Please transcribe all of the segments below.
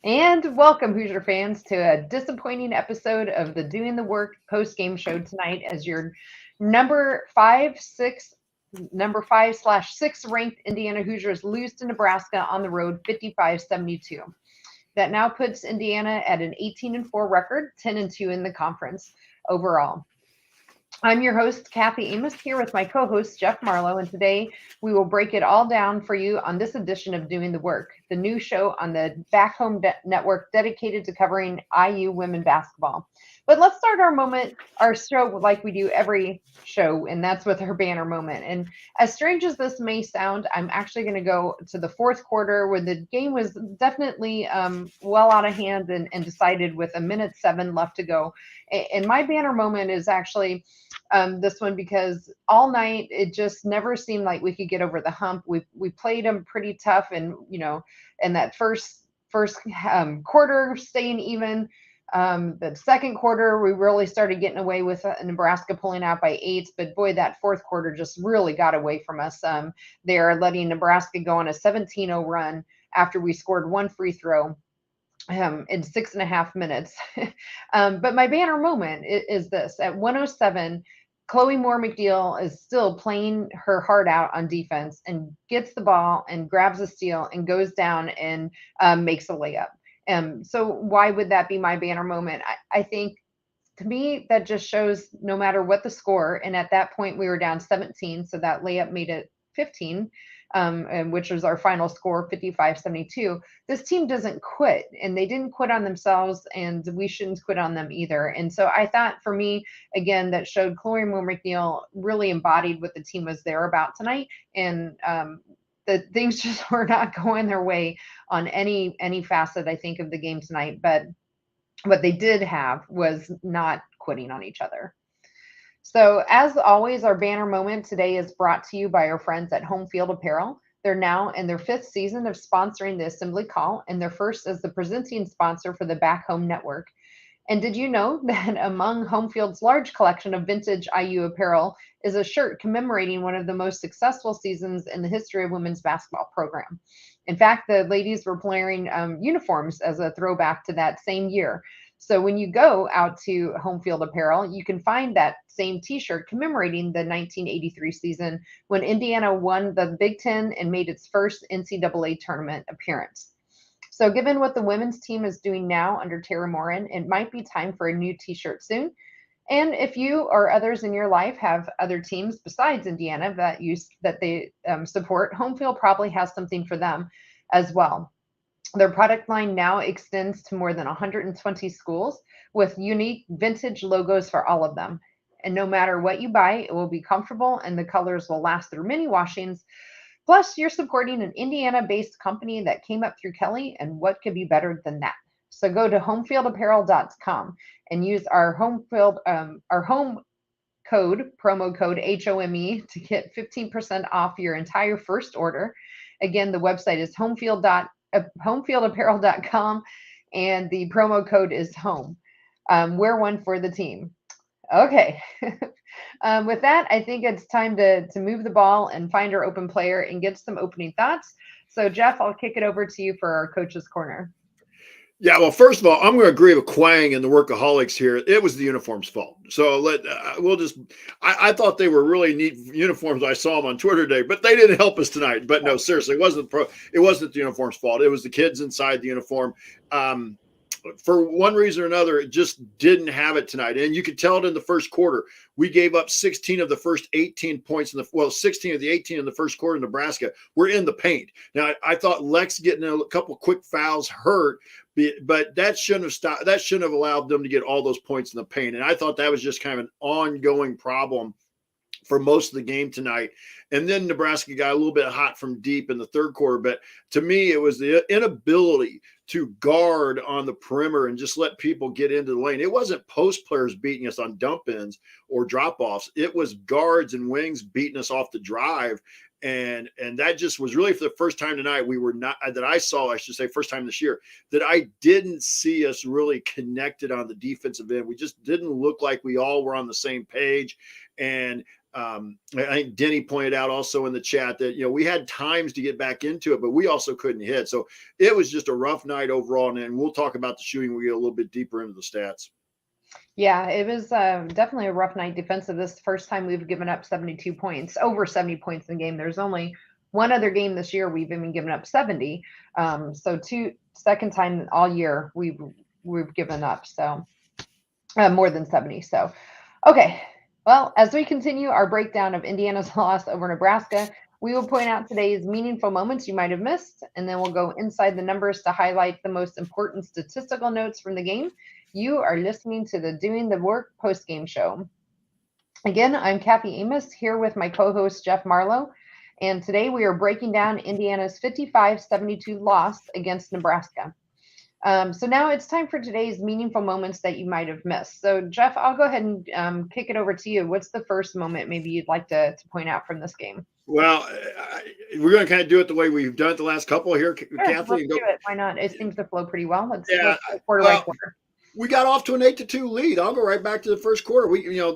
And welcome, Hoosier fans, to a disappointing episode of the Doing the Work post-game show tonight as your number five, six, number 5/6 ranked Indiana Hoosiers lose to Nebraska on the road 55-72. That now puts Indiana at an 18-4 record, 10-2 in the conference overall. I'm your host, Kathy Amos, here with my co host, Jeff Marlow, and today we will break it all down for you on this edition of Doing the Work, the new show on the Back Home Network dedicated to covering IU women basketball. But let's start our show like we do every show, and that's with our banner moment. And as strange as this may sound, I'm actually going to go to the fourth quarter where the game was definitely well out of hand and decided with a minute 7 left to go. And my banner moment is actually this one because all night it just never seemed like we could get over the hump. We played them pretty tough, and in that first quarter staying even. The second quarter we really started getting away with Nebraska pulling out by 8, but boy, that fourth quarter just really got away from us. They're letting Nebraska go on a 17-0 run after we scored one free throw in 6.5 minutes. But my banner moment is this at 107. Chloe Moore McNeil is still playing her heart out on defense and gets the ball and grabs a steal and goes down and makes a layup. So why would that be my banner moment? I think to me that just shows no matter what the score, and at that point we were down 17, so that layup made it 15, and which was our final score, 55-72. This team doesn't quit, and they didn't quit on themselves, and we shouldn't quit on them either. And so I thought for me, again, that showed Chloe Moore McNeil really embodied what the team was there about tonight. And the things just were not going their way on any facet, I think, of the game tonight. But what they did have was not quitting on each other. So, as always, our banner moment today is brought to you by our friends at Home Field Apparel. They're now in their fifth season of sponsoring the Assembly Call, and their first as the presenting sponsor for the Back Home Network. And did you know that among Home Field's large collection of vintage IU apparel is a shirt commemorating one of the most successful seasons in the history of women's basketball program? In fact, the ladies were wearing uniforms as a throwback to that same year. So when you go out to Home Field Apparel, you can find that same T-shirt commemorating the 1983 season when Indiana won the Big Ten and made its first NCAA tournament appearance. So given what the women's team is doing now under Tara Morin, it might be time for a new T-shirt soon. And if you or others in your life have other teams besides Indiana that they support, Home Field probably has something for them as well. Their product line now extends to more than 120 schools with unique vintage logos for all of them. And no matter what you buy, it will be comfortable and the colors will last through many washings. Plus, you're supporting an Indiana based company that came up through Kelly, and what could be better than that? So go to homefieldapparel.com and use our home promo code HOME to get 15% off your entire first order. Again, the website is homefieldapparel.com, and the promo code is HOME. Wear one for the team. Okay. With that, I think it's time to move the ball and find our open player and get some opening thoughts. So, Jeff, I'll kick it over to you for our coach's corner. Yeah, well, first of all, I'm going to agree with Quang and the workaholics here. It was the uniform's fault. So we'll just. I thought they were really neat uniforms. I saw them on Twitter today, but they didn't help us tonight. But no, seriously, it wasn't the uniform's fault. It was the kids inside the uniform. For one reason or another, it just didn't have it tonight. And you could tell it in the first quarter. We gave up 16 of the first 18 points 16 of the 18 in the first quarter in Nebraska. We're in the paint. Now, I thought Lex getting a couple quick fouls hurt, but that shouldn't have stopped. That shouldn't have allowed them to get all those points in the paint. And I thought that was just kind of an ongoing problem for most of the game tonight. And then Nebraska got a little bit hot from deep in the third quarter. But to me, it was the inability to guard on the perimeter and just let people get into the lane. It wasn't post players beating us on dump ins or drop offs. It was guards and wings beating us off the drive. And that just was really for the first time tonight. We were not, that I saw, I should say, first time this year, that I didn't see us really connected on the defensive end. We just didn't look like we all were on the same page. And I think Denny pointed out also in the chat that, we had times to get back into it, but we also couldn't hit. So it was just a rough night overall. And we'll talk about the shooting when we get a little bit deeper into the stats. Yeah, it was definitely a rough night defensive. This is the first time we've given up 72 points, over 70 points in the game. There's only one other game this year we've even given up 70. So second time all year we've given up. So more than 70. So, okay. Well, as we continue our breakdown of Indiana's loss over Nebraska, we will point out today's meaningful moments you might have missed, and then we'll go inside the numbers to highlight the most important statistical notes from the game. You are listening to the Doing the Work post-game show. Again, I'm Kathy Amos here with my co-host Jeff Marlow, and today we are breaking down Indiana's 55-72 loss against Nebraska. So now it's time for today's meaningful moments that you might have missed. So Jeff, I'll go ahead and kick it over to you. What's the first moment maybe you'd like to point out from this game? Well, we're going to kind of do it the way we've done it the last couple here, Sure, Kathy. let's do it. Why not? It seems to flow pretty well. Let's go quarter by quarter. We got off to an 8-2 lead. I'll go right back to the first quarter.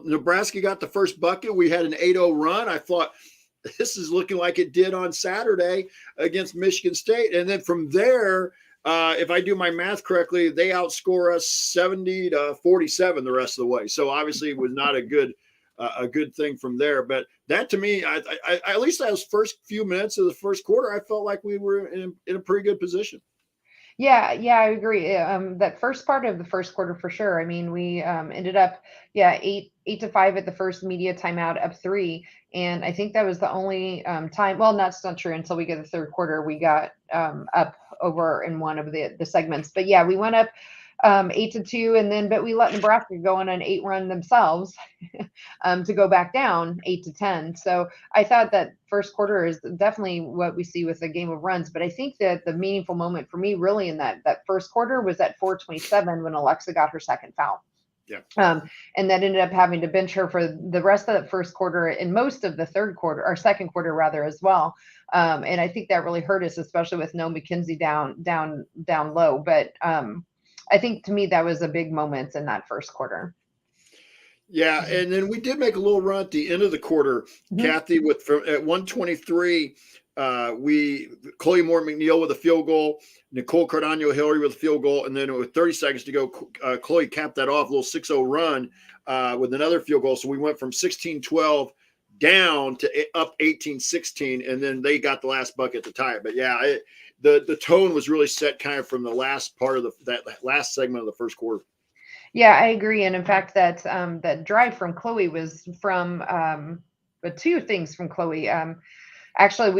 Nebraska got the first bucket. We had an 8-0 run. I thought this is looking like it did on Saturday against Michigan State. And then from there, if I do my math correctly, they outscore us 70-47 the rest of the way. So obviously it was not a good thing from there. But that to me, I at least those first few minutes of the first quarter, I felt like we were in a pretty good position. Yeah, I agree. That first part of the first quarter for sure. I mean, we ended up, 8-5 at the first media timeout, up 3, and I think that was the only time. Well, that's not true. Until we get the third quarter, we got up over in one of the segments. But yeah, we went up 8-2, and then but we let Nebraska go on an 8 run themselves to go back down 8-10. So I thought that first quarter is definitely what we see with a game of runs. But I think that the meaningful moment for me really in that first quarter was at 4:27 when Alexa got her second foul. Yeah. And that ended up having to bench her for the rest of the first quarter and most of the third quarter or second quarter rather as well. And I think that really hurt us, especially with no McKenzie down low. But I think to me that was a big moment in that first quarter. Yeah, and then we did make a little run at the end of the quarter, Kathy, at 1:23. Chloe Moore Mcneil with a field goal, Nicole Cardano-Hillary with a field goal, and then with 30 seconds to go, Chloe capped that off, a little 6-0 run with another field goal. So we went from 16-12 down to up 18-16, and then they got the last bucket to tie it. But yeah, the tone was really set kind of from the last part of that last segment of the first quarter. Yeah, I agree. And in fact, that drive from Chloe was from two things from Chloe. Actually,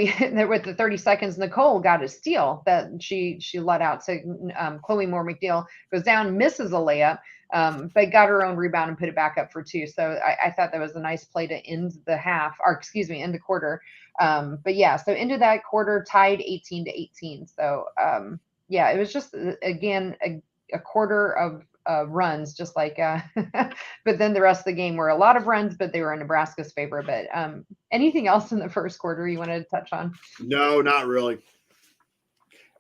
with the 30 seconds, Nicole got a steal that she let out. So Chloe Moore Mcneil goes down, misses a layup, but got her own rebound and put it back up for 2. So I thought that was a nice play to end the half, or excuse me, end the quarter. But yeah, so into that quarter tied 18-18. So yeah, it was just again a quarter of runs, just like but then the rest of the game were a lot of runs, but they were in Nebraska's favor. But anything else in the first quarter you wanted to touch on? No, not really.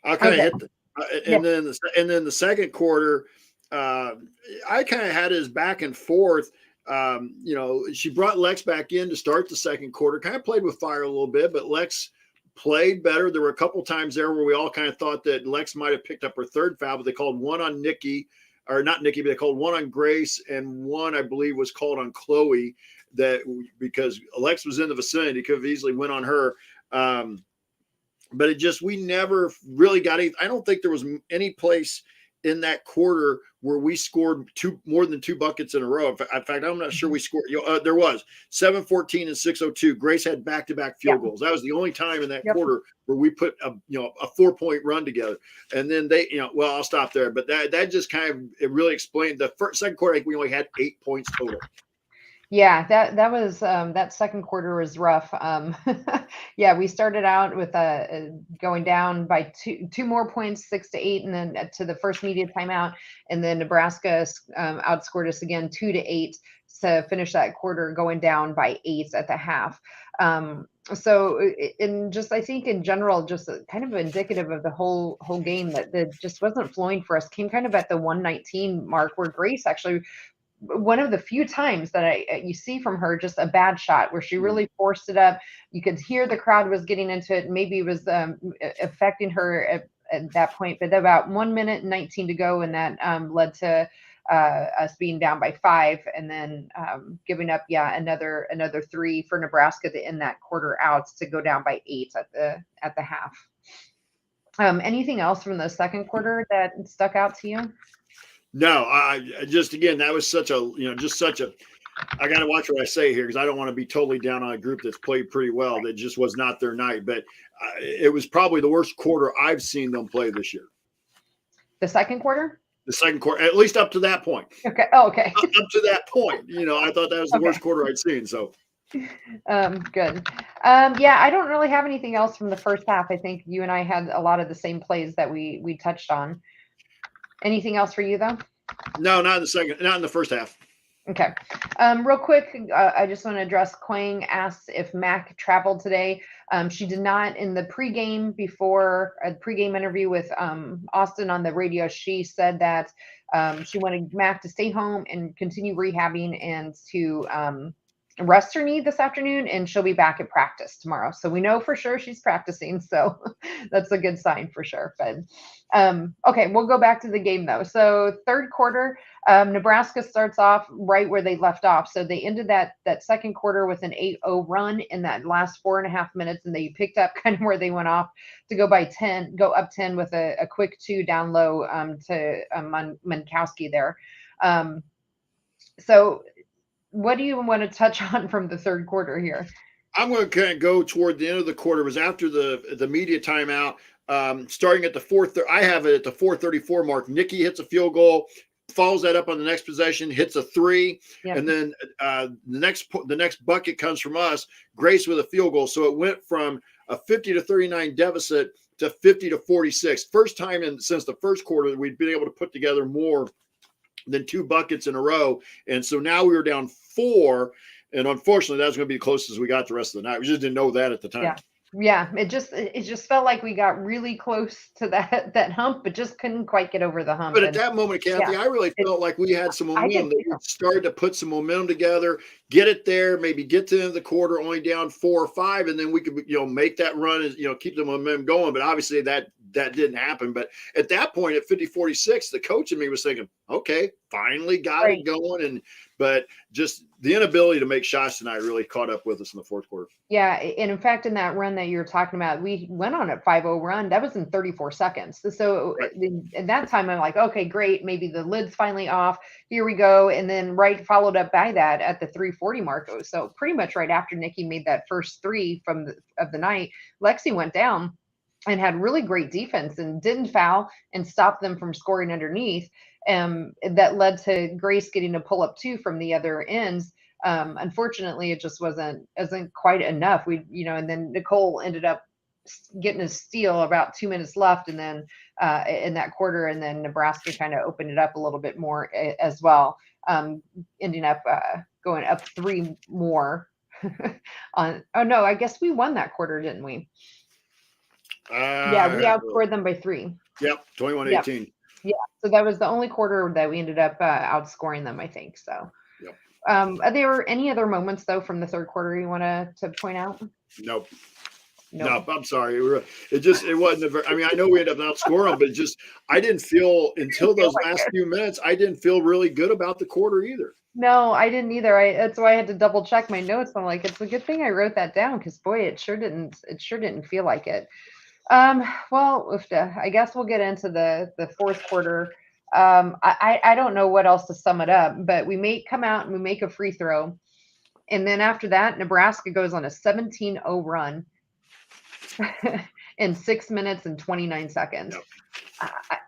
I'll kind of hit and then the second quarter, I kind of had it as back and forth. She brought Lex back in to start the second quarter, kind of played with fire a little bit, but Lex played better. There were a couple times there where we all kind of thought that Lex might have picked up her third foul, but they called one on Nikki, or not Nikki, but they called one on Grace, and one, I believe, was called on Chloe, because Alex was in the vicinity, could have easily went on her. But we never really got any. I don't think there was any place in that quarter where we scored more than 2 buckets in a row. In fact, I'm not sure we scored. There was 7-14 and 6-02. Grace had back-to-back field goals. That was the only time in that quarter where we put a 4-point run together. And then I'll stop there. But that just kind of, it really explained the second quarter. I think we only had 8 points total. Yeah, that was that second quarter was rough. Yeah, we started out with going down by two more points, 6-8, and then to the first media timeout, and then Nebraska outscored us again 2-8 to finish that quarter, going down by 8 at the half. So I think in general, just kind of indicative of the whole game that just wasn't flowing for us. Came kind of at the 119 mark where Grace actually one of the few times that you see from her just a bad shot where she really forced it up. You could hear the crowd was getting into it. Maybe it was affecting her at that point, but about 1 minute and 19 to go, and that led to us being down by 5, and then giving up another 3 for Nebraska to end that quarter out to go down by 8 at the half. Anything else from the second quarter that stuck out to you? No, I just, again, that was such a, I got to watch what I say here because I don't want to be totally down on a group that's played pretty well. That just was not their night, but it was probably the worst quarter I've seen them play this year. The second quarter? The second quarter, at least up to that point. Okay. Oh, okay. Up to that point, I thought that was the worst quarter I'd seen. So, good. Yeah, I don't really have anything else from the first half. I think you and I had a lot of the same plays that we touched on. Anything else for you though? No, not in the first half. Okay. Real quick, I just want to address Quang asked if Mac traveled today. She did not. In the pregame, before a pregame interview with Austin on the radio, she said that she wanted Mac to stay home and continue rehabbing and to rest her knee this afternoon, and she'll be back at practice tomorrow. So we know for sure she's practicing. So that's a good sign for sure. But okay, we'll go back to the game though. So third quarter, Nebraska starts off right where they left off. So they ended that second quarter with an 8-0 run in that last 4.5 minutes, and they picked up kind of where they went off to go up 10 with a quick 2 down low to Mankowski there. So what do you want to touch on from the third quarter here? I'm going to kind of go toward the end of the quarter. It was after the media timeout, starting at the I have it at the 4:34 mark. Nikki hits a field goal, follows that up on the next possession, hits a 3, and then the next bucket comes from us, Grace with a field goal. So it went from a 50-39 deficit to 50-46. First time since the first quarter that we'd been able to put together more than 2 buckets in a row. And so now we were down 4, and unfortunately that was going to be the closest we got the rest of the night. We just didn't know that at the time. Yeah, it just felt like we got really close to that hump, but just couldn't quite get over the hump. But at that moment, Kathy, I really felt like we had some momentum. We started to put some momentum together, get it there, maybe get to the end of the quarter only down 4 or 5, and then we could make that run and keep the momentum going. But obviously that didn't happen. But at that point, at 50-46, the coach in me was thinking, okay, finally got it going. But just the inability to make shots tonight really caught up with us in the fourth quarter. Yeah, and in fact, in that run that you're talking about, we went on a 5-0 run. That was in 34 seconds. So at that time, I'm like, okay, great. Maybe the lid's finally off. Here we go. And then followed up by that at the 3:40 mark. So pretty much right after Nikki made that first 3 of the night, Lexi went down and had really great defense and didn't foul and stopped them from scoring underneath. That led to Grace getting a pull up 2 from the other ends. Unfortunately, it just wasn't quite enough. And then Nicole ended up getting a steal about 2 minutes left, and then in that quarter, and then Nebraska kind of opened it up a little bit more as well, ending up going up 3 more. I guess we won that quarter, didn't we? Yeah, we outscored them by 3. Yep, 21-18. Yeah, so that was the only quarter that we ended up outscoring them, I think. So, are there any other moments though from the third quarter you want to point out? Nope. No, I'm sorry. It wasn't. I know we ended up outscoring them, but I didn't feel until those last few minutes. I didn't feel really good about the quarter either. No, I didn't either. That's why I had to double check my notes. I'm like, it's a good thing I wrote that down because boy, it sure didn't feel like it. Well, I guess we'll get into the fourth quarter. I don't know what else to sum it up, but we come out and we make a free throw. And then after that, Nebraska goes on a 17-0 run in 6 minutes and 29 seconds. Yep.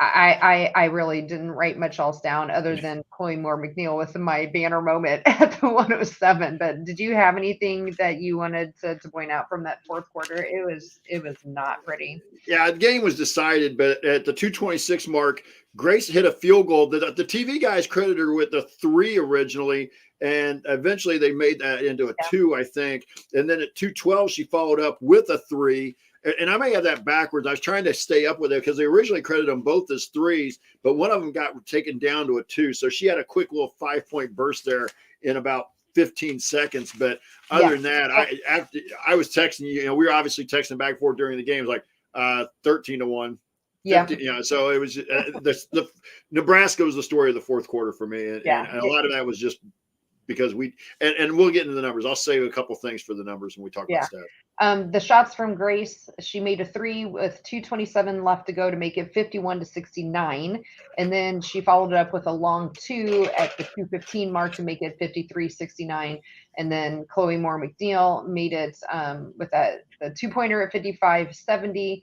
I really didn't write much else down other than Chloe Moore Mcneil with my banner moment at the 107. But did you have anything that you wanted to point out from that fourth quarter? It was not pretty. Yeah, the game was decided, but at the 2:26 mark, Grace hit a field goal that the TV guys credited her with a 3 originally, and eventually they made that into a 2, I think. And then at 2:12, she followed up with a 3. and I may have that backwards. I was trying to stay up with it because they originally credited them both as threes, but one of them got taken down to a 2. So she had a quick little 5-point burst there in about 15 seconds. But other than that, I was texting you. We were obviously texting back and forth during the game. It was like 13-1. 15, yeah. So it was the Nebraska was the story of the fourth quarter for me, and a lot of that was just because and we'll get into the numbers. I'll save a couple things for the numbers when we talk about stats. The shots from Grace, she made a 3 with 2:27 left to go to make it 51-69, and then she followed it up with a long 2 at the 2:15 mark to make it 53-69, and then Chloe Moore Mcneil made it with the 2-pointer at 55-70.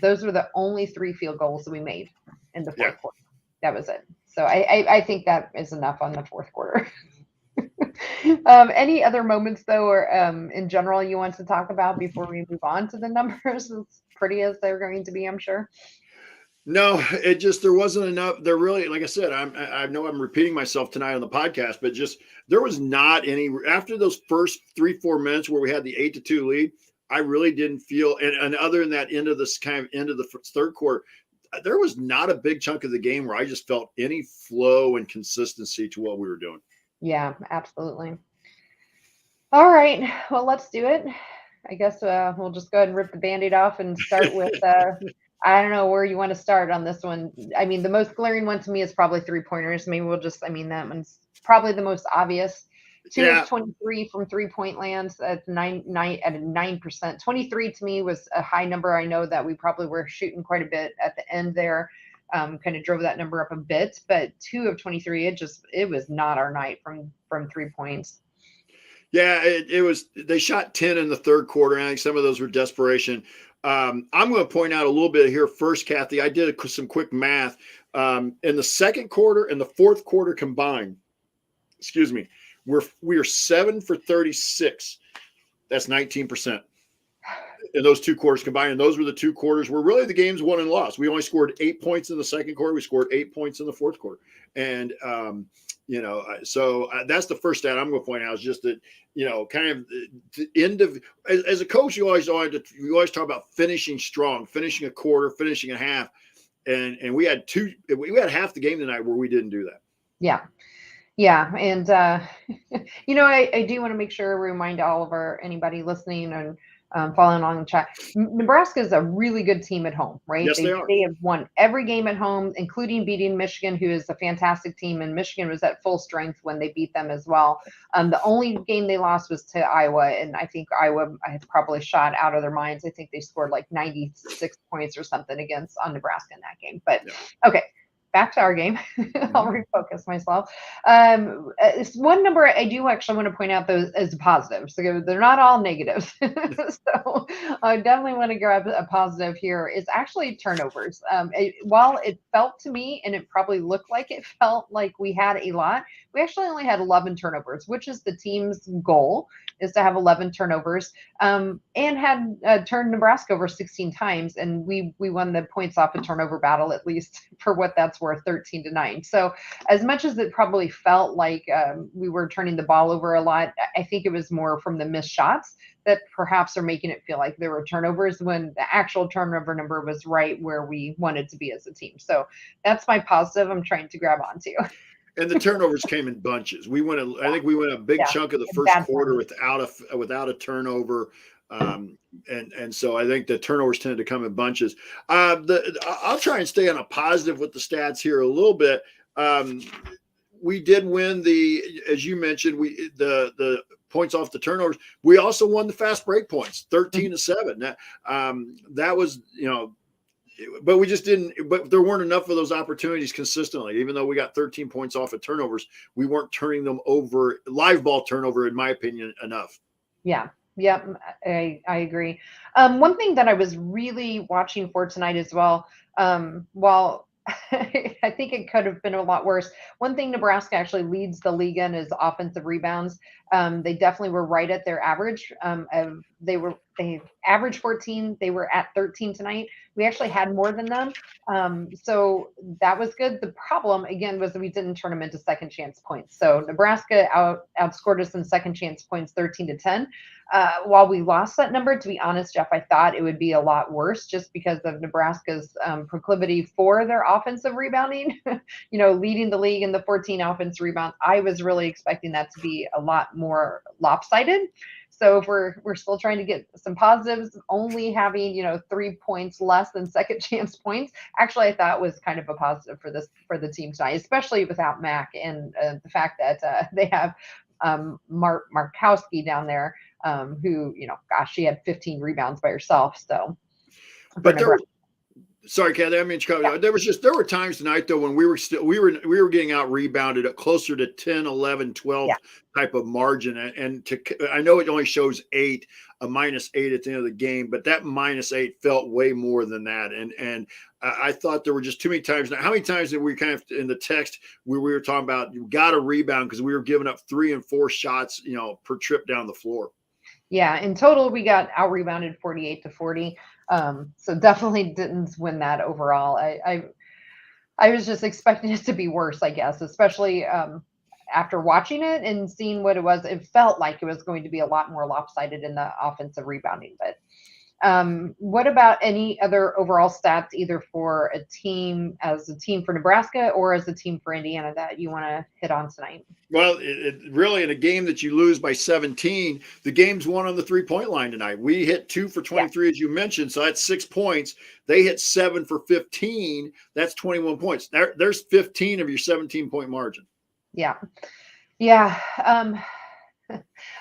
Those were the only 3 field goals that we made in the fourth quarter. That was it. So I think that is enough on the fourth quarter. Any other moments, though, or in general you want to talk about before we move on to the numbers, as pretty as they're going to be, I'm sure? No, there wasn't enough. There really, like I said, I know I'm repeating myself tonight on the podcast, but just there was not any after those first 3-4 minutes where we had the 8-2 lead. I really didn't feel, and other than that end of the third quarter, there was not a big chunk of the game where I just felt any flow and consistency to what we were doing. Yeah, absolutely. All right, well, let's do it. I guess we'll just go ahead and rip the Band-Aid off and start with, I don't know where you want to start on this one. I mean, the most glaring one to me is probably 3-pointers. Maybe that one's probably the most obvious. 2 of 23 from 3-point lands at 9%. 23 to me was a high number. I know that we probably were shooting quite a bit at the end there. Kind of drove that number up a bit, but 2 of 23, it was not our night from 3 points. Yeah, it was. They shot 10 in the third quarter. And I think some of those were desperation. I'm going to point out a little bit here first, Kathy. I did some quick math. In the second quarter and the fourth quarter combined, we are 7 for 36. That's 19%. In those 2 quarters combined, and those were the 2 quarters where really the games won and lost. We only scored 8 points in the second quarter. We scored 8 points in the fourth quarter. And, so that's the first stat I'm going to point out is just that, kind of the end of, as a coach, you always talk about finishing strong, finishing a quarter, finishing a half. And we had half the game tonight where we didn't do that. Yeah. Yeah. And, I do want to make sure we remind all of anybody listening and following along the chat. Nebraska is a really good team at home, right? Yes, they are. They have won every game at home, including beating Michigan, who is a fantastic team. And Michigan was at full strength when they beat them as well. The only game they lost was to Iowa. And I think Iowa had probably shot out of their minds. I think they scored like 96 points or something on Nebraska in that game. But okay. Back to our game. I'll refocus myself. It's one number I do actually want to point out, though, as a positive. So they're not all negatives. So I definitely want to grab a positive here. Is actually turnovers. While it felt to me, and it probably looked like it felt like we had a lot, we actually only had 11 turnovers, which is the team's goal, is to have 11 turnovers, and had turned Nebraska over 16 times. And we won the points off a turnover battle, at least for what that's worth, 13-9. So as much as it probably felt like we were turning the ball over a lot, I think it was more from the missed shots that perhaps are making it feel like there were turnovers when the actual turnover number was right where we wanted to be as a team. So that's my positive I'm trying to grab onto. And the turnovers came in bunches. I think we went a big chunk of the first quarter without a turnover. And so I think the turnovers tended to come in bunches. I'll try and stay on a positive with the stats here a little bit. We did win as you mentioned, the points off the turnovers. We also won the fast break points, 13-7. That was, but we just didn't, but there weren't enough of those opportunities consistently. Even though we got 13 points off of turnovers, we weren't turning them over, live ball turnover, in my opinion, enough. Yeah. Yep, I agree. One thing that I was really watching for tonight as well, while I think it could have been a lot worse. One thing Nebraska actually leads the league in is offensive rebounds. They definitely were right at their average of they averaged 14. They were at 13 tonight. We actually had more than them. So that was good. The problem, again, was that we didn't turn them into second chance points. So Nebraska outscored us in second chance points 13-10. While we lost that number, to be honest, Jeff, I thought it would be a lot worse just because of Nebraska's proclivity for their offensive rebounding, leading the league in the 14 offense rebounds. I was really expecting that to be a lot more lopsided. So if we're still trying to get some positives, only having 3 points less than second chance points, actually I thought was kind of a positive for the team tonight, especially without Mac and the fact that they have Markowski down there, who she had 15 rebounds by herself. So, but sorry, Kathy, I mean, there were times tonight though when we were getting out rebounded at closer to 10, 11, 12 type of margin. And I know it only shows a -8 at the end of the game, but that -8 felt way more than that. And I thought there were just too many times. Now, how many times did we kind of in the text where we were talking about you got to rebound because we were giving up 3 and 4 shots, per trip down the floor. Yeah, in total, we got out rebounded 48-40. So definitely didn't win that overall. I was just expecting it to be worse, I guess, especially after watching it and seeing what it was. It felt like it was going to be a lot more lopsided in the offensive rebounding. But what about any other overall stats, either for a team for Nebraska or as a team for Indiana that you want to hit on tonight? Well, it really, in a game that you lose by 17, the game's won on the 3-point line tonight. We hit 2 for 23, as you mentioned, so that's 6 points. They hit 7 for 15. That's 21 points. There's 15 of your 17-point margin. Yeah. Yeah.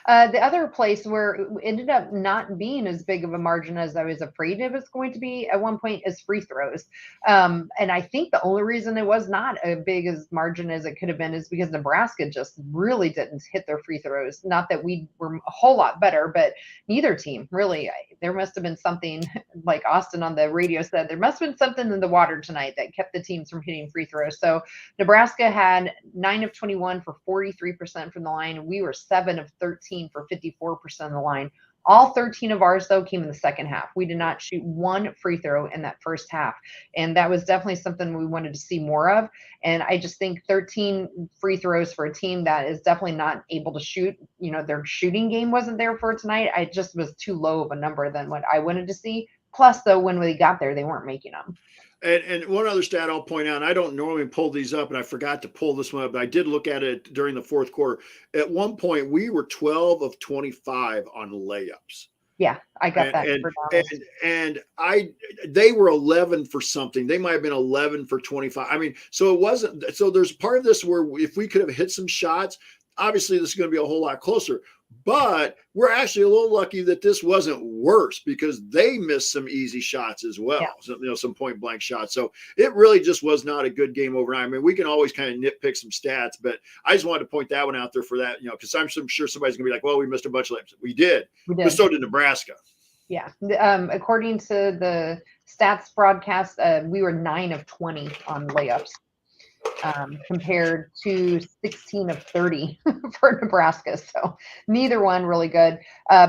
The other place where it ended up not being as big of a margin as I was afraid it was going to be at one point is free throws. And I think the only reason it was not as big as margin as it could have been is because Nebraska just really didn't hit their free throws. Not that we were a whole lot better, but neither team really. There must have been something, like Austin on the radio said, there must have been something in the water tonight that kept the teams from hitting free throws. So Nebraska had 9 of 21 for 43% from the line. We were 7 of 13 for 54% of the line. All 13 of ours, though, came in the second half. We did not shoot one free throw in that first half. And that was definitely something we wanted to see more of. And I just think 13 free throws for a team that is definitely not able to shoot, their shooting game wasn't there for tonight. I just was too low of a number than what I wanted to see. Plus, though, when we got there, they weren't making them. And one other stat I'll point out, and I don't normally pull these up, and I forgot to pull this one up, but I did look at it during the fourth quarter. At one point, we were 12 of 25 on layups. Yeah, I got that. And they were 11 for something. They might have been 11 for 25. I mean, so it wasn't. So there's part of this where if we could have hit some shots, obviously this is going to be a whole lot closer. But we're actually a little lucky that this wasn't worse because they missed some easy shots as well. Yeah. So, some point blank shots. So it really just was not a good game overnight. I mean, we can always kind of nitpick some stats, but I just wanted to point that one out there for that, because I'm sure somebody's gonna be like, well, we missed a bunch of layups. We did. But so did Nebraska. Yeah. According to the stats broadcast, we were 9 of 20 on layups. Compared to 16 of 30 for Nebraska. So neither one really good.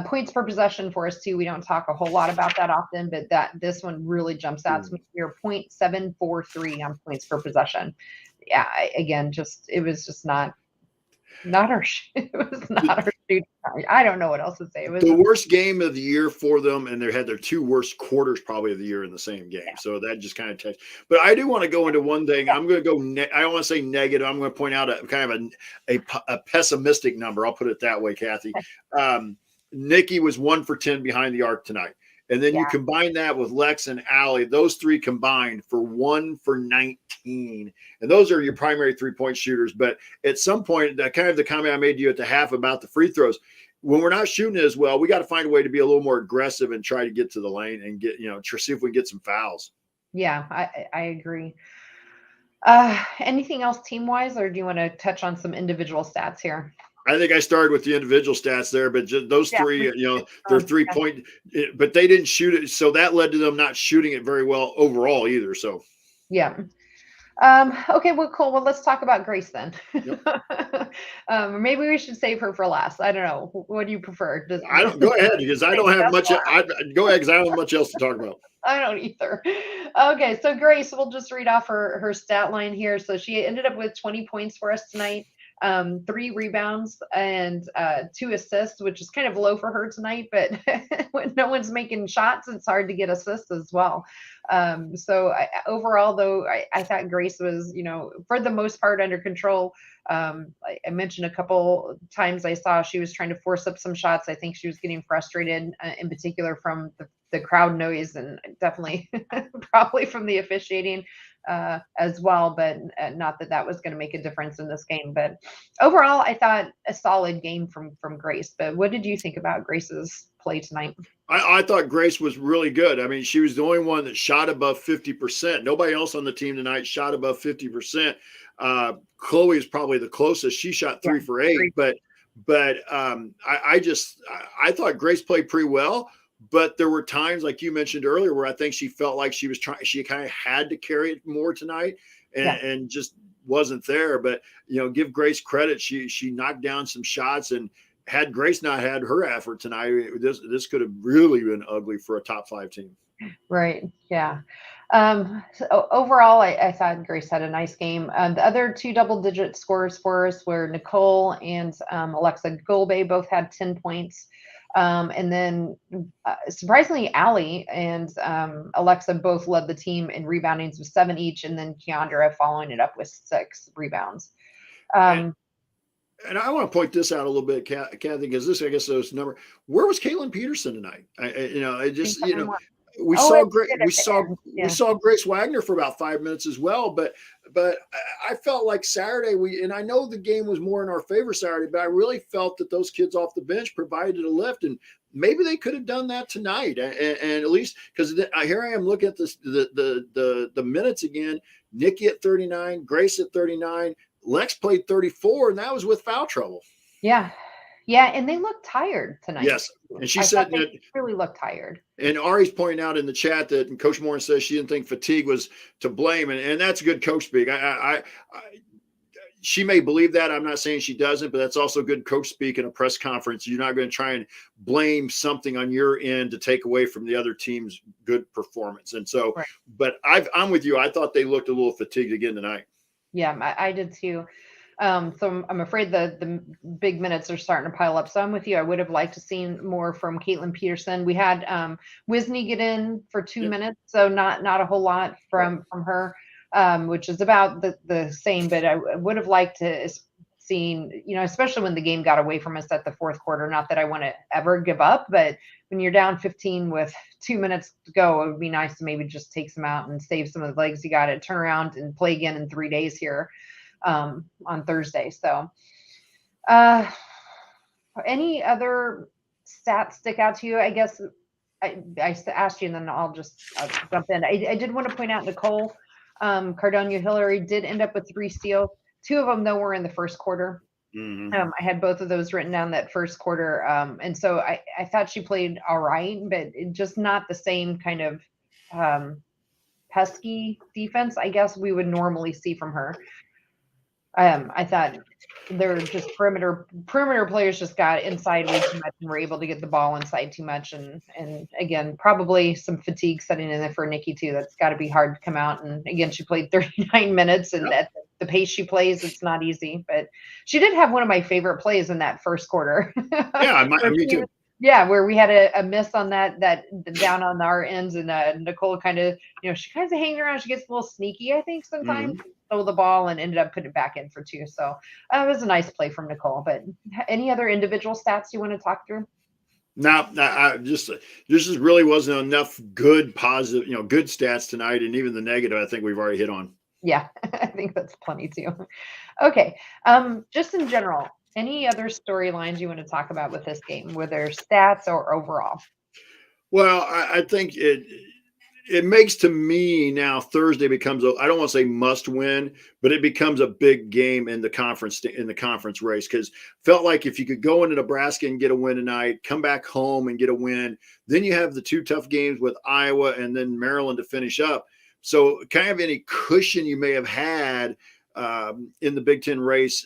Points per possession for us too. We don't talk a whole lot about that often, but this one really jumps out to me. You're 0.743 on points per possession. Yeah, again, it was just not our it was not our shooting. I don't know what else to say. It was the worst game of the year for them, and they had their 2 worst quarters probably of the year in the same game. Yeah. So that just kind of takes. But I do want to go into one thing. I'm going to go. I don't want to say negative. I'm going to point out a kind of a pessimistic number. I'll put it that way, Kathy. Nikki was 1 for 10 behind the arc tonight. And then you combine that with Lex and Allie, those 3 combined for 1 for 19. And those are your primary 3-point shooters. But at some point, kind of the comment I made to you at the half about the free throws, when we're not shooting as well, we got to find a way to be a little more aggressive and try to get to the lane and get, see if we can get some fouls. Yeah, I agree. Anything else team-wise, or do you want to touch on some individual stats here? I think I started with the individual stats there, but just those 3, they're 3-point, but they didn't shoot it. So that led to them not shooting it very well overall either. So, yeah. Okay, well, cool. Well, let's talk about Grace then. Yep. Or maybe we should save her for last. I don't know. What do you prefer? I don't go ahead because I don't have much. Go ahead because I don't have much else to talk about. I don't either. Okay, so Grace, we'll just read off her stat line here. So she ended up with 20 points for us tonight, 3 rebounds and 2 assists, which is kind of low for her tonight. But when no one's making shots, it's hard to get assists as well. Overall, though, I thought Grace was, for the most part under control. I mentioned a couple times I saw she was trying to force up some shots. I think she was getting frustrated, in particular from the crowd noise, and definitely probably from the officiating as well. But not that was going to make a difference in this game. But overall, I thought a solid game from Grace. But what did you think about Grace's play tonight? I thought Grace was really good. I mean, she was the only one that shot above 50%. Nobody else on the team tonight shot above 50%. Chloe is probably the closest. She shot 3 for 8, but I thought Grace played pretty well. But there were times, like you mentioned earlier, where I think she felt like she kind of had to carry it more tonight and just wasn't there. But, give Grace credit. She knocked down some shots, and had Grace not had her effort tonight, this could have really been ugly for a top 5 team. Right. Yeah. So overall, I thought Grace had a nice game. The other 2 double-digit scores for us were Nicole and Alexa Golbe, both had 10 points. And then surprisingly, Allie and Alexa both led the team in reboundings with 7 each, and then Keandra following it up with 6 rebounds. And I want to point this out a little bit, Kathy, because this, I guess, those number. Where was Caitlin Peterson tonight? We saw Grace Wagner for about 5 minutes as well, but I felt like Saturday and I know the game was more in our favor Saturday, but I really felt that those kids off the bench provided a lift, and maybe they could have done that tonight, and at least because here I am looking at this the minutes again. Nikki at 39, Grace at 39. Lex played 34, and that was with foul trouble. Yeah. Yeah, and they looked tired tonight. Yes, and she said that they really looked tired. And Ari's pointing out in the chat that Coach Moore says she didn't think fatigue was to blame, and that's good coach speak. She may believe that. I'm not saying she doesn't, but that's also good coach speak in a press conference. You're not going to try and blame something on your end to take away from the other team's good performance. And so, right. But I'm with you. I thought they looked a little fatigued again tonight. Yeah, I did too. So I'm afraid the big minutes are starting to pile up. So I'm with you. I would have liked to seen more from Caitlin Peterson. We had Wisney get in for 2 minutes, so not a whole lot from her, which is about the same. But I would have liked to seen, especially when the game got away from us at the fourth quarter. Not that I want to ever give up, but when you're down 15 with 2 minutes to go, it would be nice to maybe just take some out and save some of the legs you got to turn around and play again in 3 days here. On Thursday. So any other stats stick out to you? I guess I asked you, and then I'll jump in. I did want to point out Nicole Cardona Hillary did end up with 3 steals. 2 of them, though, were in the first quarter. Mm-hmm. I had both of those written down that first quarter. And so I thought she played all right, but just not the same kind of pesky defense, I guess, we would normally see from her. I thought they're just perimeter players just got inside way too much and were able to get the ball inside too much. And again, probably some fatigue setting in there for Nikki too. That's got to be hard to come out. And again, she played 39 minutes, and at the pace she plays, it's not easy. But she did have one of my favorite plays in that first quarter. Yeah, me too. Yeah, where we had a miss on that down on our ends, and Nicole kind of, she kind of hanging around. She gets a little sneaky, I think, sometimes. Mm-hmm. Stole the ball and ended up putting it back in for 2. So it was a nice play from Nicole. But any other individual stats you want to talk through? No, just really wasn't enough good positive, good stats tonight, and even the negative I think we've already hit on. Yeah, I think that's plenty too. Okay, just in general, any other storylines you want to talk about with this game, whether stats or overall? Well, I think it makes, to me now, Thursday becomes I don't want to say must win, but it becomes a big game in the conference race, because felt like if you could go into Nebraska and get a win tonight, come back home and get a win, then you have the 2 tough games with Iowa and then Maryland to finish up. So kind of any cushion you may have had in the Big Ten race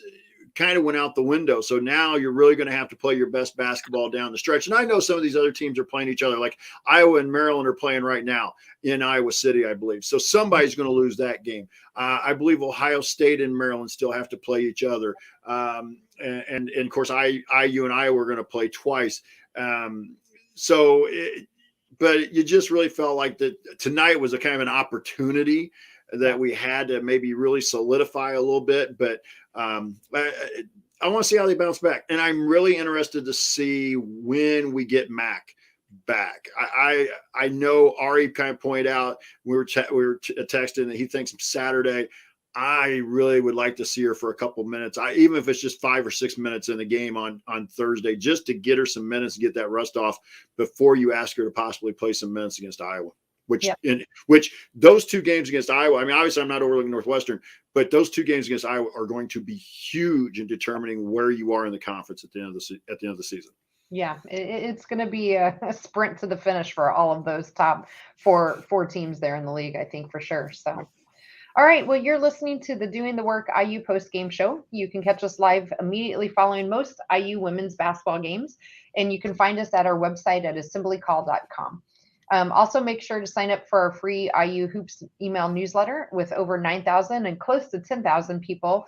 kind of went out the window. So now you're really going to have to play your best basketball down the stretch. And I know some of these other teams are playing each other, like Iowa and Maryland are playing right now in Iowa City, I believe. So somebody's going to lose that game. I believe Ohio State and Maryland still have to play each other. And of course, IU and Iowa are going to play twice. But you just really felt like that tonight was a kind of an opportunity that we had to maybe really solidify a little bit. But I want to see how they bounce back. And I'm really interested to see when we get Mac back. I know Ari kind of pointed out, we were texting that he thinks Saturday. I really would like to see her for a couple minutes. Even if it's just 5 or 6 minutes in the game on Thursday, just to get her some minutes, get that rust off before you ask her to possibly play some minutes against Iowa. Which those 2 games against Iowa, I mean, obviously I'm not overlooking Northwestern, but those 2 games against Iowa are going to be huge in determining where you are in the conference at the end of the season. Yeah, it's going to be a sprint to the finish for all of those top four teams there in the league, I think, for sure. So. All right, well, you're listening to the Doing the Work IU post-game show. You can catch us live immediately following most IU women's basketball games, and you can find us at our website at assemblycall.com. Also, make sure to sign up for our free IU Hoops email newsletter with over 9,000 and close to 10,000 people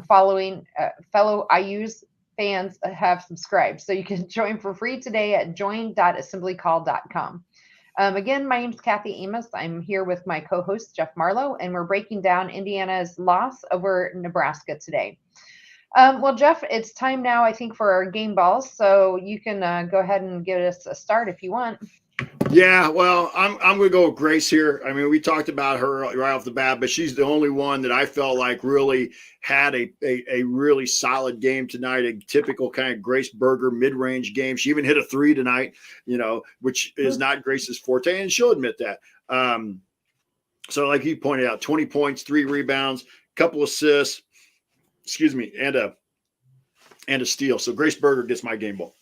following fellow IU's fans have subscribed. So you can join for free today at join.assemblycall.com. Again, my name's Kathy Amos. I'm here with my co-host, Jeff Marlow, and we're breaking down Indiana's loss over Nebraska today. Well, Jeff, it's time now, I think, for our game balls. So you can go ahead and give us a start if you want. Yeah, well, I'm going to go with Grace here. I mean, we talked about her right off the bat, but she's the only one that I felt like really had a really solid game tonight, a typical kind of Grace Berger mid-range game. She even hit a 3 tonight, which is not Grace's forte, and she'll admit that. So like you pointed out, 20 points, 3 rebounds, couple assists, and a steal. So Grace Berger gets my game ball.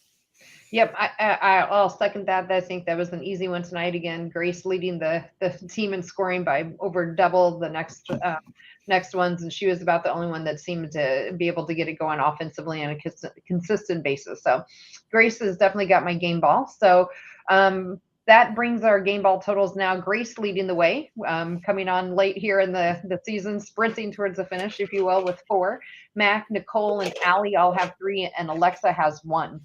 Yep, I'll second that. I think that was an easy one tonight. Again, Grace leading the team in scoring by over double the next ones, and she was about the only one that seemed to be able to get it going offensively on a consistent basis. So Grace has definitely got my game ball. So that brings our game ball totals now. Grace leading the way, coming on late here in the season, sprinting towards the finish, if you will, with 4. Mac, Nicole, and Allie all have 3, and Alexa has 1.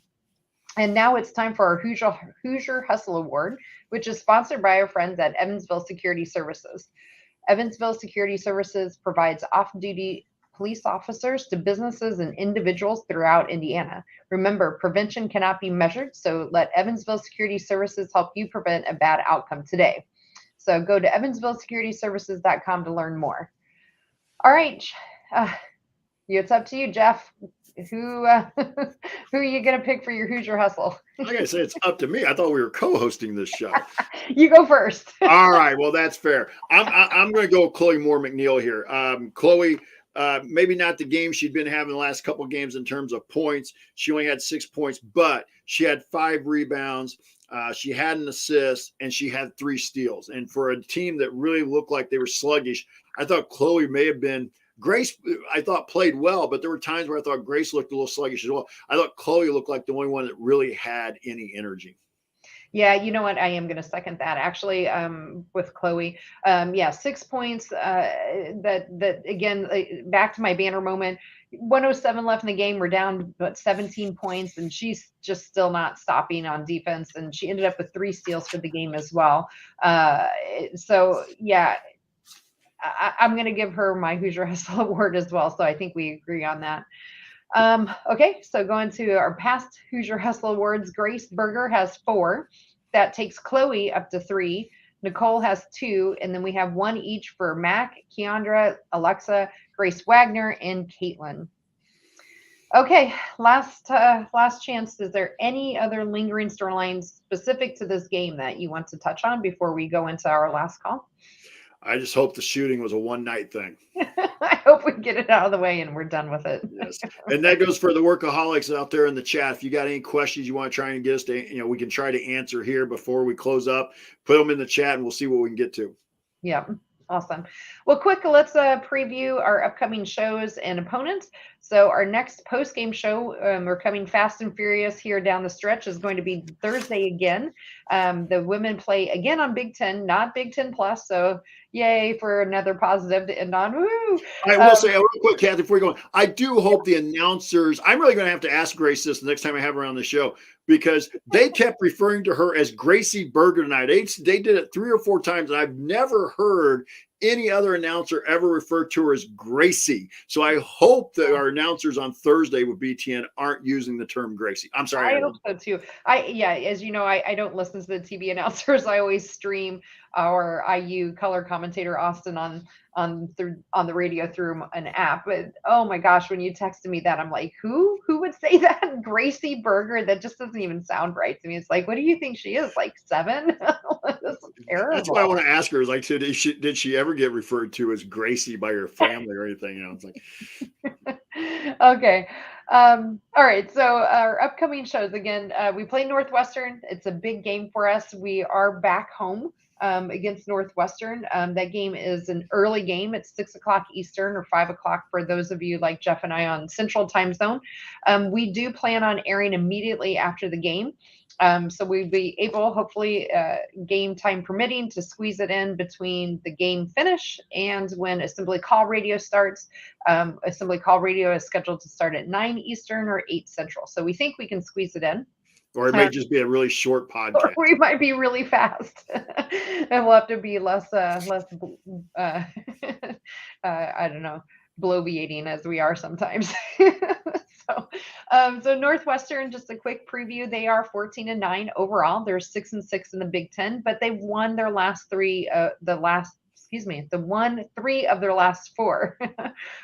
And now it's time for our Hoosier Hustle Award, which is sponsored by our friends at Evansville Security Services. Evansville Security Services provides off-duty police officers to businesses and individuals throughout Indiana. Remember, prevention cannot be measured, so let Evansville Security Services help you prevent a bad outcome today. So go to evansvilleSecurityServices.com to learn more. All right, it's up to you, Jeff. Who are you going to pick for your Hoosier Hustle? I got to say, it's up to me. I thought we were co-hosting this show. You go first. All right. Well, that's fair. I'm going to go with Chloe Moore-Mcneil here. Chloe, maybe not the game she'd been having the last couple of games in terms of points. She only had 6 points, but she had 5 rebounds. She had an assist, and she had 3 steals. And for a team that really looked like they were sluggish, I thought Chloe may have been – Grace, I thought, played well, but there were times where I thought Grace looked a little sluggish as well. I thought Chloe looked like the only one that really had any energy. Yeah, you know what? I am going to second that actually with Chloe. 6 points. That again, back to my banner moment. 107 left in the game. We're down but 17 points, and she's just still not stopping on defense. And she ended up with 3 steals for the game as well. So yeah. I'm going to give her my Hoosier Hustle Award as well. So I think we agree on that. Okay, so going to our past Hoosier Hustle Awards, Grace Berger has 4. That takes Chloe up to 3. Nicole has 2. And then we have 1 each for Mac, Keandra, Alexa, Grace Wagner, and Caitlin. Okay, last chance. Is there any other lingering storylines specific to this game that you want to touch on before we go into our last call? I just hope the shooting was a one-night thing. I hope we get it out of the way and we're done with it. Yes. And that goes for the workaholics out there in the chat. If you got any questions you want to try and get us to, we can try to answer here before we close up. Put them in the chat and we'll see what we can get to. Yeah. Awesome. Well, quick, let's preview our upcoming shows and opponents. So our next post-game show, we're coming fast and furious here down the stretch, is going to be Thursday again. The women play again on Big Ten, not Big Ten Plus. So yay for another positive to end on. Woo! I will say real quick, Kathy, before we go, I do hope the announcers, I'm really going to have to ask Grace this the next time I have her on the show, because they kept referring to her as Gracie Berger tonight. They did it 3 or 4 times, and I've never heard any other announcer ever refer to her as Gracie. So I hope that our announcers on Thursday with BTN aren't using the term Gracie. I'm sorry. I hope so too. As you know, I don't listen to the TV announcers. I always stream our IU color commentator Austin on the radio through an app. But oh my gosh, when you texted me that, I'm like, who would say that? Gracie Berger? That just doesn't even sound right to me. It's like, what do you think she is? Like 7? That's terrible. That's why I want to ask her. Is like, so did she ever get referred to as Gracie by her family or anything? You know, it's like, okay. All right. So our upcoming shows again, we play Northwestern. It's a big game for us. We are back home against Northwestern. That game is an early game. It's 6 o'clock Eastern or 5 o'clock for those of you like Jeff and I on Central Time Zone. We do plan on airing immediately after the game. So we'll be able, hopefully, game time permitting, to squeeze it in between the game finish and when Assembly Call Radio starts. Assembly Call Radio is scheduled to start at 9 Eastern or 8 Central. So we think we can squeeze it in. Or it may just be a really short podcast. Or we might be really fast, and we'll have to be less, I don't know, bloviating as we are sometimes. So Northwestern, just a quick preview. They are 14-9 overall. They're 6-6 in the Big Ten, but they've won their last 3. Won 3 of their last 4.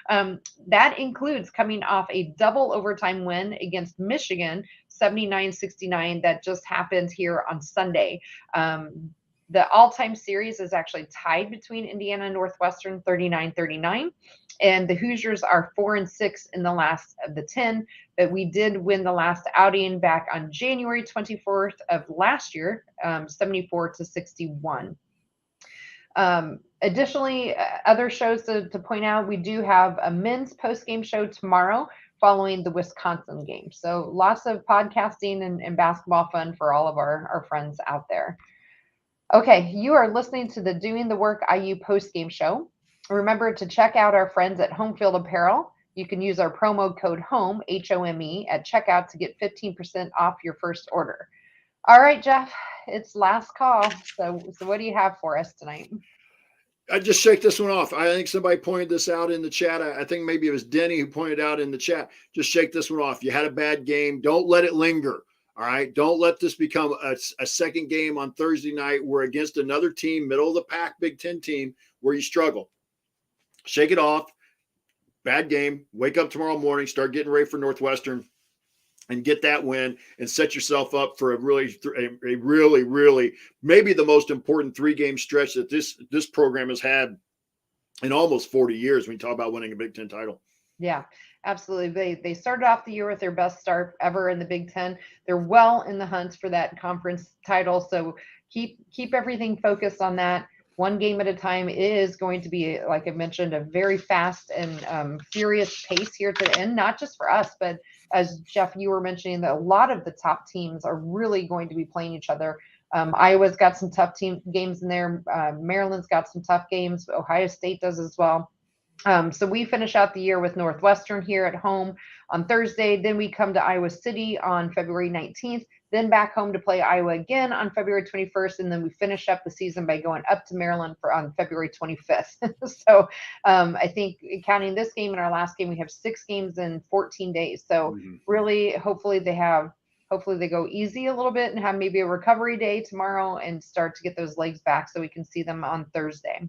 That includes coming off a double overtime win against Michigan, 79-69. That just happened here on Sunday. The all-time series is actually tied between Indiana and Northwestern, 39-39. And the Hoosiers are 4-6 in the last of the 10. But we did win the last outing back on January 24th of last year, 74-61. Additionally, other shows to point out, we do have a men's post-game show tomorrow following the Wisconsin game. So lots of podcasting and basketball fun for all of our friends out there. Okay, you are listening to the Doing the Work IU post-game show. Remember to check out our friends at Home Field Apparel. You can use our promo code HOME, HOME, at checkout to get 15% off your first order. All right, Jeff, it's last call. So what do you have for us tonight? I just shake this one off. I think somebody pointed this out in the chat. I think maybe it was Denny who pointed out in the chat. Just shake this one off. You had a bad game. Don't let it linger. All right. Don't let this become a second game on Thursday night. We're against another team, middle of the pack, Big Ten team, where you struggle. Shake it off. Bad game. Wake up tomorrow morning. Start getting ready for Northwestern and get that win and set yourself up for a really, maybe the most important 3-game stretch that this program has had in almost 40 years when you talk about winning a Big Ten title. Yeah, absolutely. They started off the year with their best start ever in the Big Ten. They're well in the hunt for that conference title. So keep everything focused on that. One game at a time. It is going to be, like I mentioned, a very fast and furious pace here to the end, not just for us, but as Jeff, you were mentioning, that a lot of the top teams are really going to be playing each other. Iowa's got some tough games in there. Maryland's got some tough games. Ohio State does as well. So we finish out the year with Northwestern here at home on Thursday. Then we come to Iowa City on February 19th, then back home to play Iowa again on February 21st. And then we finish up the season by going up to Maryland on February 25th. So I think counting this game and our last game, we have 6 games in 14 days. So really, hopefully they go easy a little bit and have maybe a recovery day tomorrow and start to get those legs back so we can see them on Thursday.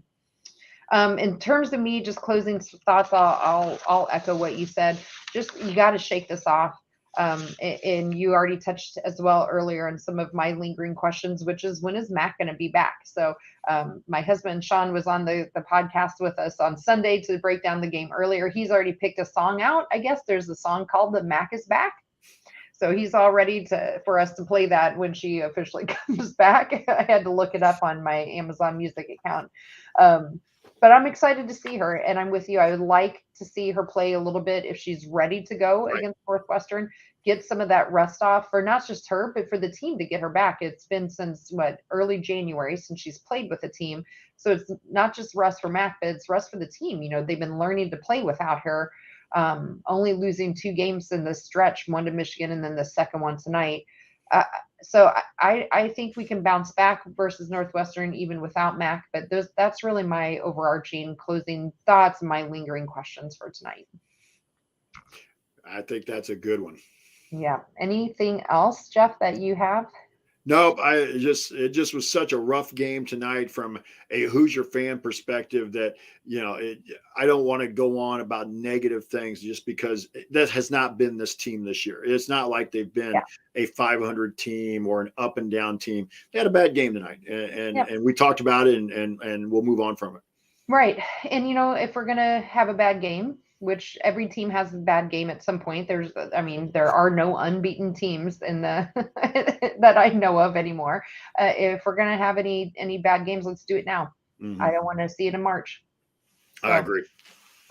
In terms of me just closing thoughts, I'll echo what you said. Just, you got to shake this off. And you already touched as well earlier on some of my lingering questions, which is, when is Mac going to be back? So my husband, Sean, was on the podcast with us on Sunday to break down the game earlier. He's already picked a song out. I guess there's a song called The Mac is Back. So he's all ready for us to play that when she officially comes back. I had to look it up on my Amazon Music account. But I'm excited to see her, and I'm with you. I would like to see her play a little bit if she's ready to go Right. against Northwestern, get some of that rest off for not just her, but for the team to get her back. It's been since early January since she's played with the team. So it's not just rest for Mac, but it's rest for the team. They've been learning to play without her, only losing 2 games in the stretch, one to Michigan and then the second one tonight. Uh, so I think we can bounce back versus Northwestern even without Mac. But that's really my overarching closing thoughts and my lingering questions for tonight. I think that's a good one. Yeah. Anything else, Jeff, that you have? Nope. It just was such a rough game tonight from a Hoosier fan perspective that, I don't want to go on about negative things just because that has not been this team this year. It's not like they've been a 500 team or an up and down team. They had a bad game tonight, and we talked about it, and we'll move on from it. Right. And, if we're going to have a bad game, which every team has a bad game at some point, there are no unbeaten teams in the that I know of anymore. If we're going to have any bad games, let's do it now. Mm-hmm. I don't want to see it in March. So I agree.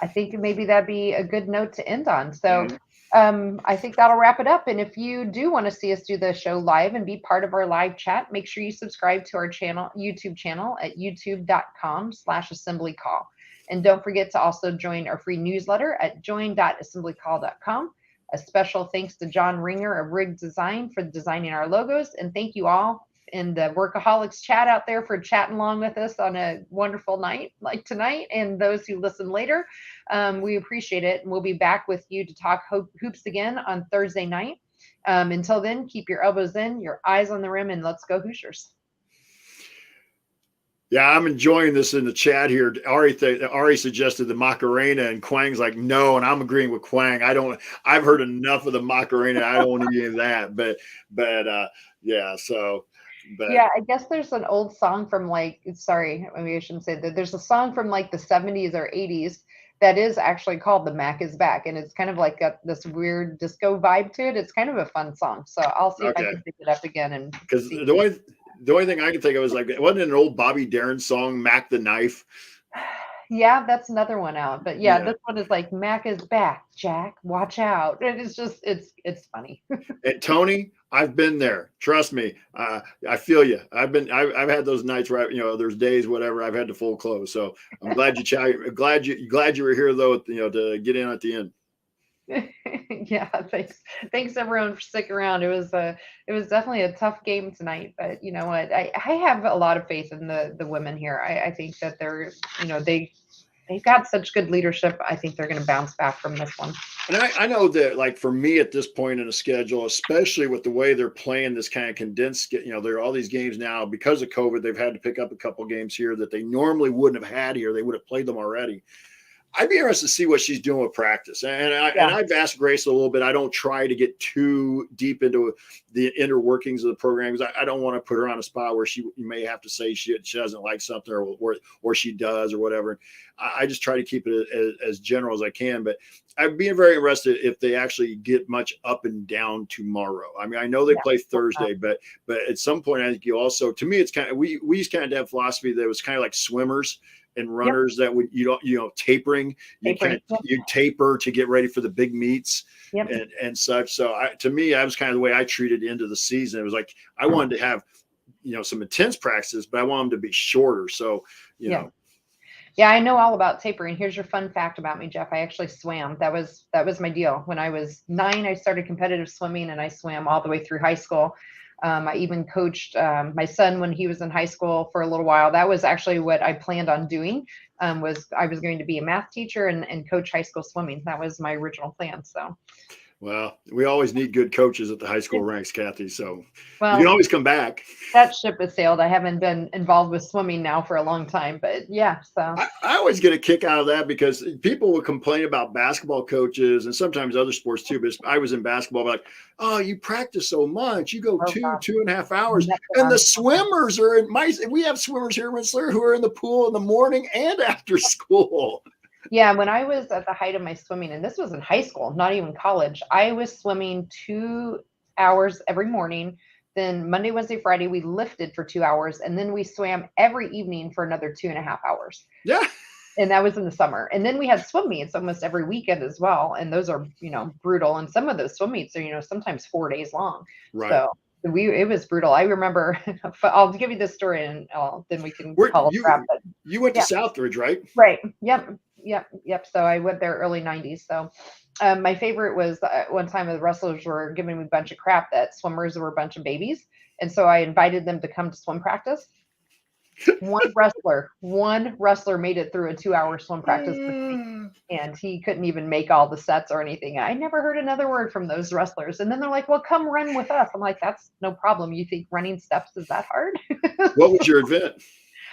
I think maybe that'd be a good note to end on. So I think that'll wrap it up. And if you do want to see us do the show live and be part of our live chat, make sure you subscribe to our YouTube channel at youtube.com/assemblycall. And don't forget to also join our free newsletter at join.assemblycall.com. A special thanks to John Ringer of Rig Design for designing our logos. And thank you all in the Workaholics chat out there for chatting along with us on a wonderful night like tonight, and those who listen later. We appreciate it. And we'll be back with you to talk hoops again on Thursday night. Until then, keep your elbows in, your eyes on the rim, and let's go Hoosiers. Yeah, I'm enjoying this in the chat here. Ari suggested the Macarena, and Quang's like, no, and I'm agreeing with Quang. I've heard enough of the Macarena. I don't want to get into that. But yeah, so. But yeah, I guess there's an old song from sorry, maybe I shouldn't say that. There's a song from the 70s or 80s that is actually called "The Mac Is Back," and it's kind of got this weird disco vibe to it. It's kind of a fun song, so I'll see if I can pick it up again. And because the only thing I can think of is wasn't it an old Bobby Darin song, "Mac the Knife"? Yeah, that's another one out. But this one is Mac is back, Jack, watch out. And it's just, it's funny. And Tony, I've been there. Trust me. I feel you. I've had those nights where, there's days, whatever, I've had to full close. So I'm glad glad you were here though, to get in at the end. Yeah, thanks everyone for sticking around. It was definitely a tough game tonight, but you know what, I have a lot of faith in the women here. I think that they're, they've got such good leadership. I think they're going to bounce back from this one. And I know that for me at this point in the schedule, especially with the way they're playing this kind of condensed, there are all these games now because of COVID, they've had to pick up a couple games here that they normally wouldn't have had here. They would have played them already. I'd be interested to see what she's doing with practice. And I've asked Grace a little bit. I don't try to get too deep into the inner workings of the program because I don't want to put her on a spot where you may have to say she doesn't like something or she does or whatever. I just try to keep it as general as I can. But I'd be very interested if they actually get much up and down tomorrow. I mean, I know they play Thursday, but at some point, I think you also, to me, it's kind of, we used kind of have philosophy that was kind of like swimmers and runners that would, tapering, you taper to get ready for the big meets and such. So to me, that was kind of the way I treated the end of the season. It was like, I wanted to have, some intense practices, but I want them to be shorter. So, know. Yeah, I know all about tapering. Here's your fun fact about me, Jeff. I actually swam. That was my deal. When I was 9, I started competitive swimming and I swam all the way through high school. I even coached my son when he was in high school for a little while. That was actually what I planned on doing. I was going to be a math teacher and coach high school swimming. That was my original plan. So. Well, we always need good coaches at the high school ranks, Kathy. So you can always come back. That ship has sailed. I haven't been involved with swimming now for a long time, but yeah. So I always get a kick out of that because people would complain about basketball coaches and sometimes other sports too. But I was in basketball, like, oh, you practice so much. You go 2.5 hours. And the swimmers are we have swimmers here in Rensselaer who are in the pool in the morning and after school. Yeah, when I was at the height of my swimming, and this was in high school, not even college, I was swimming 2 hours every morning. Then Monday, Wednesday, Friday, we lifted for 2 hours, and then we swam every evening for another 2.5 hours. Yeah. And that was in the summer. And then we had swim meets almost every weekend as well. And those are, brutal. And some of those swim meets are, sometimes 4 days long. Right. So it was brutal. I remember, I'll give you this story and then we can call it crap. But you went to Southridge, right? Right. Yep. So I went there early 90s. So my favorite was one time the wrestlers were giving me a bunch of crap that swimmers were a bunch of babies. And so I invited them to come to swim practice. One wrestler made it through a 2-hour swim practice with me, and he couldn't even make all the sets or anything. I never heard another word from those wrestlers. And then they're like, well, come run with us. I'm like, that's no problem. You think running steps is that hard? What was your event?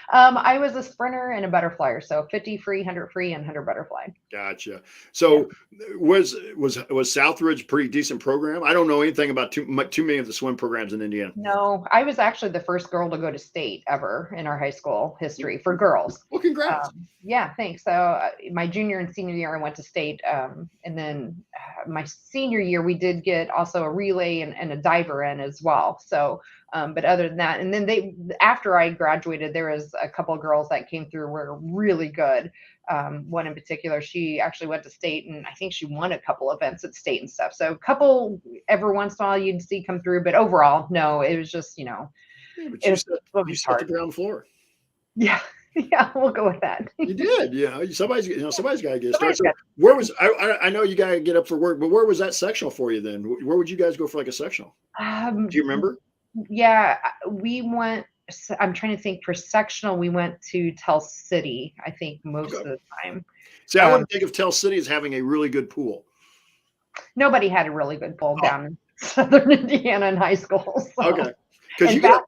I was a sprinter and a butterflyer, so 50 free, 100 free, and 100 butterfly. Gotcha. So was Southridge a pretty decent program? I don't know anything about too many of the swim programs in Indiana. No, I was actually the first girl to go to state ever in our high school history for girls. Well, congrats. Yeah, thanks. So my junior and senior year, I went to state. And then my senior year, we did get also a relay and a diver in as well. So but other than that, and then after I graduated, there was a couple of girls that came through were really good. One in particular, she actually went to state, and I think she won a couple events at state and stuff. So a couple every once in a while you'd see come through, but overall, no, it was just, you set the ground floor. Yeah, we'll go with that. You did, somebody's got to get started. So where was I know you got to get up for work, but where was that sectional for you then? Where would you guys go for like a sectional? Do you remember? Yeah, we went. I'm trying to think. For sectional, we went to Tell City, I think, most of the time. See, I wouldn't think of Tell City as having a really good pool. Nobody had a really good pool down in Southern Indiana in high school. So. Okay.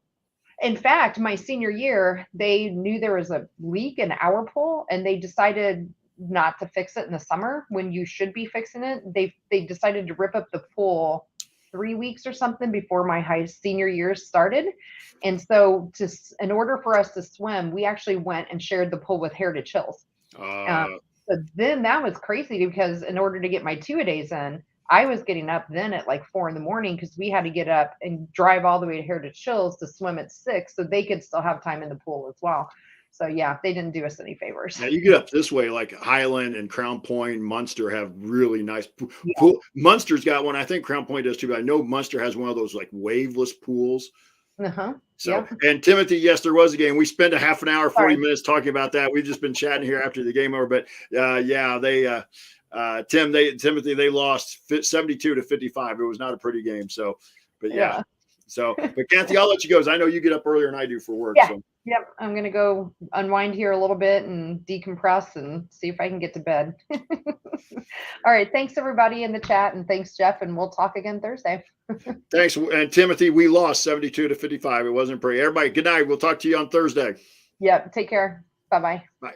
In fact, my senior year, they knew there was a leak in our pool, and they decided not to fix it in the summer when you should be fixing it. They decided to rip up the pool 3 weeks or something before my senior year started. And so in order for us to swim, we actually went and shared the pool with Heritage Hills. So then that was crazy because in order to get my 2-a-days in, I was getting up then at like 4 a.m. because we had to get up and drive all the way to Heritage Hills to swim at 6 so they could still have time in the pool as well. So yeah, they didn't do us any favors. Now you get up this way, like Highland and Crown Point, Munster have really nice pool. Munster's got one. I think Crown Point does too, but I know Munster has one of those like waveless pools. So, and Timothy, yes, there was a game. We spent a half an hour, 40 minutes talking about that. We've just been chatting here after the game over, but Timothy, they lost 72-55. It was not a pretty game. So, but yeah. So, but Kathy, I'll let you go, because I know you get up earlier than I do for work. Yeah. So. Yep. I'm going to go unwind here a little bit and decompress and see if I can get to bed. All right. Thanks everybody in the chat, and thanks Jeff, and we'll talk again Thursday. Thanks. And Timothy, we lost 72-55. It wasn't pretty. Everybody, good night. We'll talk to you on Thursday. Yep. Take care. Bye-bye. Bye.